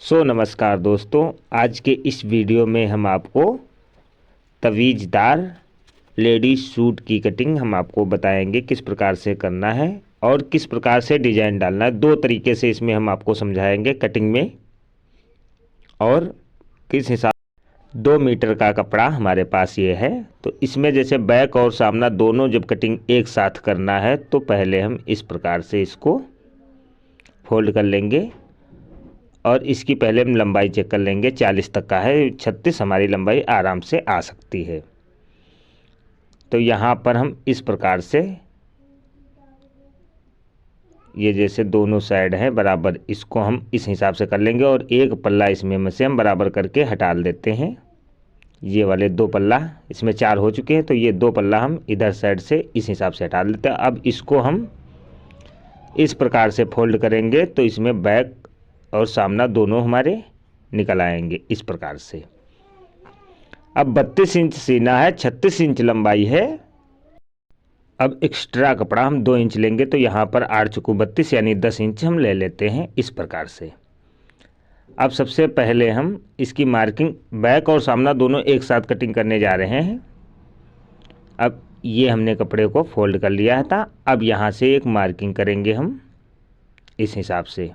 नमस्कार दोस्तों, आज के इस वीडियो में हम आपको तवीज़दार लेडीज सूट की कटिंग हम आपको बताएंगे किस प्रकार से करना है और किस प्रकार से डिज़ाइन डालना है। दो तरीके से इसमें हम आपको समझाएंगे कटिंग में। और किस हिसाब 2 मीटर का कपड़ा हमारे पास ये है, तो इसमें जैसे बैक और सामना दोनों जब कटिंग एक साथ करना है तो पहले हम इस प्रकार से इसको फोल्ड कर लेंगे और इसकी पहले हम लंबाई चेक कर लेंगे। 40 तक का है, 36 हमारी लंबाई आराम से आ सकती है। तो यहाँ पर हम इस प्रकार से ये जैसे दोनों साइड है बराबर, इसको हम इस हिसाब से कर लेंगे और एक पल्ला इसमें से हम बराबर करके हटा देते हैं। ये वाले 2 पल्ला, इसमें 4 हो चुके हैं, तो ये 2 पल्ला हम इधर साइड से इस हिसाब से हटा देते हैं। अब इसको हम इस प्रकार से फोल्ड करेंगे तो इसमें बैक और सामना दोनों हमारे निकल आएंगे इस प्रकार से। अब 32 इंच सीना है, 36 इंच लंबाई है। अब एक्स्ट्रा कपड़ा हम 2 इंच लेंगे, तो यहाँ पर 8 चुकू 32 यानी 10 इंच हम ले लेते हैं इस प्रकार से। अब सबसे पहले हम इसकी मार्किंग बैक और सामना दोनों एक साथ कटिंग करने जा रहे हैं। अब ये हमने कपड़े को फोल्ड कर लिया था। अब यहाँ से एक मार्किंग करेंगे हम इस हिसाब से।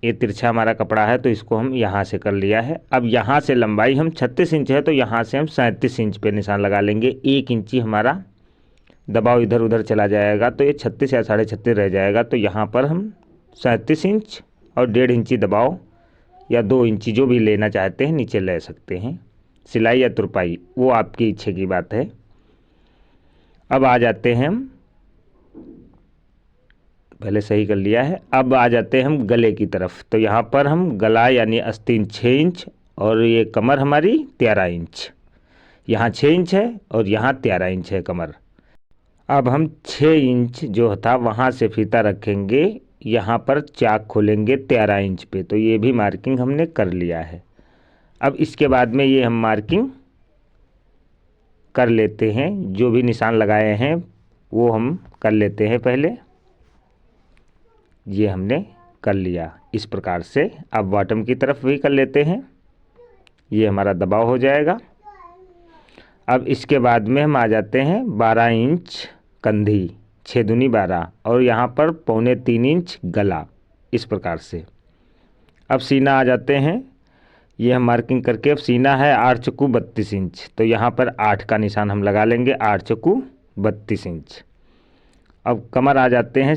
ये तिरछा हमारा कपड़ा है तो इसको हम यहाँ से कर लिया है। अब यहाँ से लंबाई हम 36 इंच है, तो यहाँ से हम 37 इंच पे निशान लगा लेंगे। 1 इंची हमारा दबाव इधर उधर चला जाएगा तो ये 36 या 36.5 रह जाएगा। तो यहाँ पर हम 37 इंच और 1.5 इंची दबाव या 2 इंची जो भी लेना चाहते हैं नीचे ले सकते हैं। सिलाई या तुरपाई वो आपकी इच्छा की बात है। अब आ जाते हैं हम, पहले सही कर लिया है। अब आ जाते हैं हम गले की तरफ। तो यहाँ पर हम गला यानी आस्तीन 6 इंच और ये कमर हमारी 13 इंच। यहाँ 6 इंच है और यहाँ 13 इंच है कमर। अब हम 6 इंच जो था वहाँ से फीता रखेंगे, यहाँ पर चाक खोलेंगे 13 इंच पे। तो ये भी मार्किंग हमने कर लिया है। अब इसके बाद में ये हम मार्किंग कर लेते हैं, जो भी निशान लगाए हैं वो हम कर लेते हैं पहले। ये हमने कर लिया इस प्रकार से। अब बॉटम की तरफ भी कर लेते हैं, ये हमारा दबाव हो जाएगा। अब इसके बाद में हम आ जाते हैं 12 इंच कंधी, 6 दूनी 12 और यहाँ पर 2.25 इंच गला इस प्रकार से। अब सीना आ जाते हैं, ये हम मार्किंग करके। अब सीना है 8 चक्कू 32 इंच, तो यहाँ पर 8 का निशान हम लगा लेंगे, 8 चक्कू 32 इंच। अब कमर आ जाते हैं,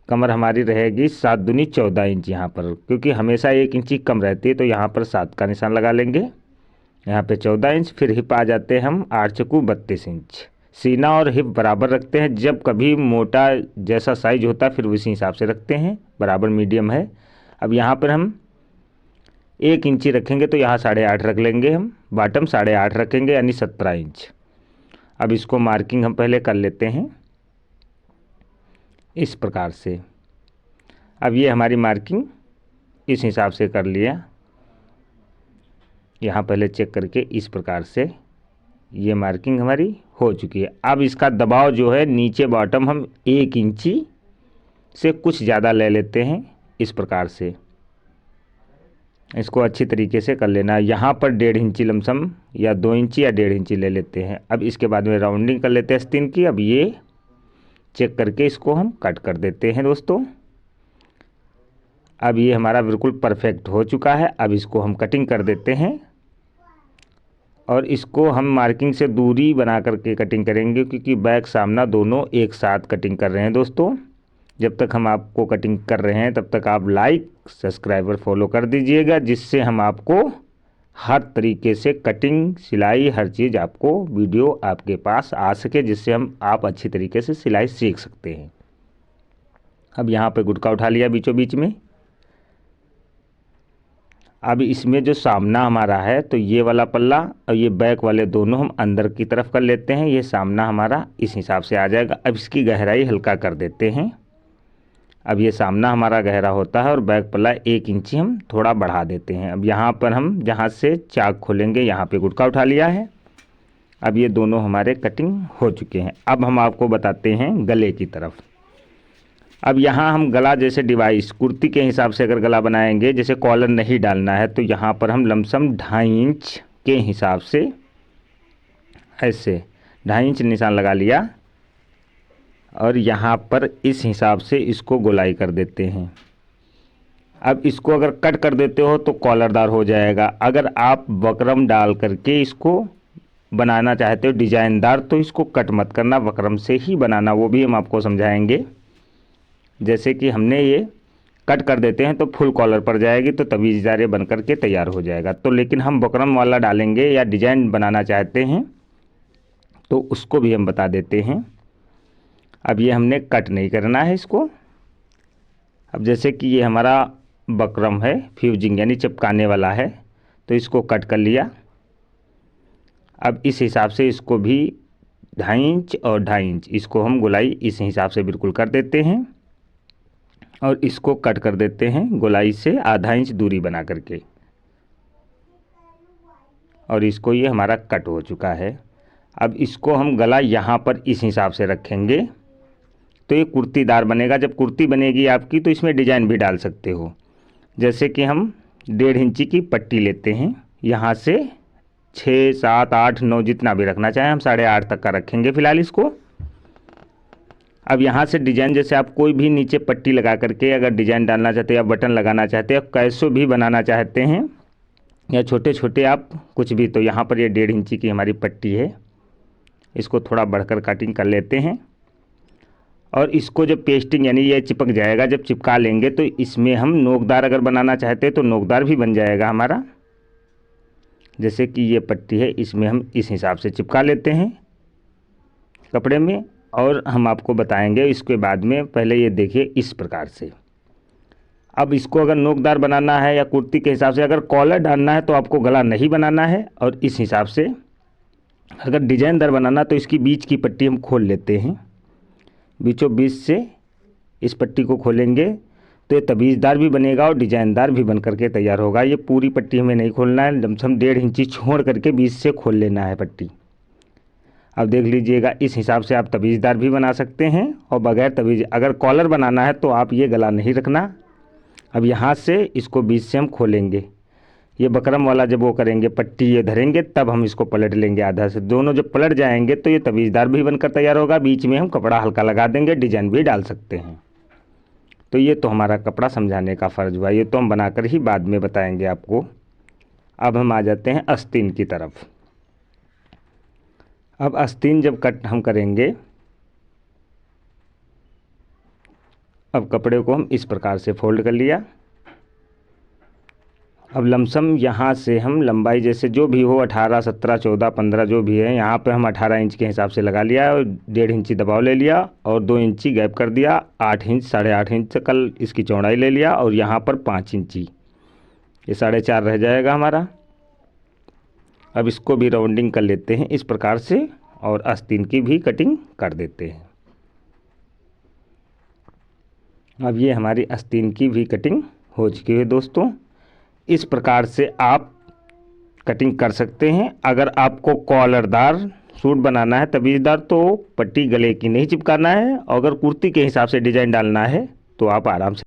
कमर हमारी रहेगी 7 दूनी 14 इंच यहाँ पर, क्योंकि हमेशा 1 इंची कम रहती है तो यहाँ पर 7 का निशान लगा लेंगे, यहाँ पे 14 इंच। फिर हिप आ जाते हैं हम 8 चक्कू 32 इंच। सीना और हिप बराबर रखते हैं, जब कभी मोटा जैसा साइज होता है फिर उसी हिसाब से रखते हैं, बराबर मीडियम है। अब यहाँ पर हम 1 इंची रखेंगे तो यहाँ 8.5 रख लेंगे हम, बॉटम 8.5 रखेंगे यानी 17 इंच। अब इसको मार्किंग हम पहले कर लेते हैं इस प्रकार से। अब ये हमारी मार्किंग इस हिसाब से कर लिया, यहाँ पहले चेक करके इस प्रकार से ये मार्किंग हमारी हो चुकी है। अब इसका दबाव जो है नीचे बॉटम हम 1 इंची से कुछ ज़्यादा ले लेते हैं इस प्रकार से। इसको अच्छी तरीके से कर लेना। यहाँ पर 1.5 इंची लमसम या 2 इंची या 1.5 इंची ले लेते हैं। अब इसके बाद में राउंडिंग कर लेते हैं आस्तीन की। अब ये चेक करके इसको हम कट कर देते हैं दोस्तों। अब ये हमारा बिल्कुल परफेक्ट हो चुका है। अब इसको हम कटिंग कर देते हैं और इसको हम मार्किंग से दूरी बना करके कटिंग करेंगे, क्योंकि बैक सामना दोनों एक साथ कटिंग कर रहे हैं दोस्तों। जब तक हम आपको कटिंग कर रहे हैं तब तक आप लाइक सब्सक्राइबर फॉलो कर दीजिएगा, जिससे हम आपको हर तरीके से कटिंग सिलाई हर चीज़ आपको वीडियो आपके पास आ सके, जिससे आप अच्छी तरीके से सिलाई सीख सकते हैं। अब यहाँ पे गुटका उठा लिया बीचों बीच में। अब इसमें जो सामना हमारा है तो ये वाला पल्ला और ये बैक वाले दोनों हम अंदर की तरफ कर लेते हैं। ये सामना हमारा इस हिसाब से आ जाएगा। अब इसकी गहराई हल्का कर देते हैं। अब ये सामना हमारा गहरा होता है और बैक पल्ला 1 इंची हम थोड़ा बढ़ा देते हैं। अब यहाँ पर हम जहाँ से चाक खोलेंगे यहाँ पे गुटका उठा लिया है। अब ये दोनों हमारे कटिंग हो चुके हैं। अब हम आपको बताते हैं गले की तरफ। अब यहाँ हम गला जैसे डिवाइस कुर्ती के हिसाब से अगर गला बनाएंगे, जैसे कॉलर नहीं डालना है, तो यहाँ पर हम लमसम 2.5 इंच के हिसाब से ऐसे 2.5 इंच निशान लगा लिया और यहाँ पर इस हिसाब से इसको गोलाई कर देते हैं। अब इसको अगर कट कर देते हो तो कॉलरदार हो जाएगा। अगर आप बकरम डाल करके इसको बनाना चाहते हो डिजाइनदार, तो इसको कट मत करना, बकरम से ही बनाना, वो भी हम आपको समझाएंगे। जैसे कि हमने ये कट कर देते हैं तो फुल कॉलर पर जाएगी, तो तवीज़दार ये बन करके तैयार हो जाएगा। तो लेकिन हम बकरम वाला डालेंगे या डिजाइन बनाना चाहते हैं तो उसको भी हम बता देते हैं। अब ये हमने कट नहीं करना है इसको। अब जैसे कि ये हमारा बकरम है, फ्यूजिंग यानी चिपकाने वाला है, तो इसको कट कर लिया। अब इस हिसाब से इसको भी 2.5 इंच और 2.5 इंच इसको हम गोलाई इस हिसाब से बिल्कुल कर देते हैं और इसको कट कर देते हैं गोलाई से आधा इंच दूरी बना करके, और इसको ये हमारा कट हो चुका है। अब इसको हम गला यहाँ पर इस हिसाब से रखेंगे तो ये कुर्तीदार बनेगा। जब कुर्ती बनेगी आपकी तो इसमें डिजाइन भी डाल सकते हो। जैसे कि हम 1.5 इंची की पट्टी लेते हैं, यहाँ से 6, 7, 8, 9 जितना भी रखना चाहें, हम 8.5 तक का रखेंगे फ़िलहाल इसको। अब यहाँ से डिजाइन, जैसे आप कोई भी नीचे पट्टी लगा करके अगर डिजाइन डालना चाहते हैं या बटन लगाना चाहते हैं या कैसो भी बनाना चाहते हैं या छोटे छोटे आप कुछ भी, तो यहाँ पर ये 1.5 इंची की हमारी पट्टी है, इसको थोड़ा बढ़कर कटिंग कर लेते हैं। और इसको जब पेस्टिंग यानी ये चिपक जाएगा, जब चिपका लेंगे तो इसमें हम नोकदार अगर बनाना चाहते हैं तो नोकदार भी बन जाएगा हमारा। जैसे कि ये पट्टी है, इसमें हम इस हिसाब से चिपका लेते हैं कपड़े में, और हम आपको बताएंगे इसके बाद में। पहले ये देखिए इस प्रकार से। अब इसको अगर नोकदार बनाना है या कुर्ती के हिसाब से, अगर कॉलर डालना है तो आपको गला नहीं बनाना है, और इस हिसाब से अगर डिजाइनदार बनाना तो इसकी बीच की पट्टी हम खोल लेते हैं। बीचों बीच से इस पट्टी को खोलेंगे तो ये तवीज़दार भी बनेगा और डिजाइनदार भी बन करके तैयार होगा। ये पूरी पट्टी हमें नहीं खोलना है, लमसम 1.5 इंची छोड़ करके बीच से खोल लेना है पट्टी। अब देख लीजिएगा, इस हिसाब से आप तवीज़दार भी बना सकते हैं और बगैर तवीज़। अगर कॉलर बनाना है तो आप ये गला नहीं रखना। अब यहाँ से इसको बीच से हम खोलेंगे, ये बकरम वाला जब वो करेंगे पट्टी ये धरेंगे तब हम इसको पलट लेंगे आधा से। दोनों जब पलट जाएंगे तो ये तवीज़दार भी बनकर तैयार होगा। बीच में हम कपड़ा हल्का लगा देंगे, डिजाइन भी डाल सकते हैं। तो ये तो हमारा कपड़ा समझाने का फ़र्ज हुआ, ये तो हम बनाकर ही बाद में बताएंगे आपको। अब हम आ जाते हैं आस्तीन की तरफ। अब आस्तीन जब कट हम करेंगे, अब कपड़े को हम इस प्रकार से फोल्ड कर लिया। अब लमसम यहाँ से हम लंबाई जैसे जो भी हो 18, 17, 14, 15 जो भी है, यहाँ पे हम 18 इंच के हिसाब से लगा लिया और 1.5 इंची दबाव ले लिया और 2 इंची गैप कर दिया। 8 इंच 8.5 इंच कल इसकी चौड़ाई ले लिया और यहाँ पर 5 इंची, ये 4.5 रह जाएगा हमारा। अब इसको भी राउंडिंग कर लेते हैं इस प्रकार से और आस्तीन की भी कटिंग कर देते हैं। अब ये हमारी आस्तीन की भी कटिंग हो चुकी है दोस्तों। इस प्रकार से आप कटिंग कर सकते हैं। अगर आपको कॉलरदार सूट बनाना है तवीज़दार, तो पट्टी गले की नहीं चिपकाना है, और अगर कुर्ती के हिसाब से डिज़ाइन डालना है तो आप आराम से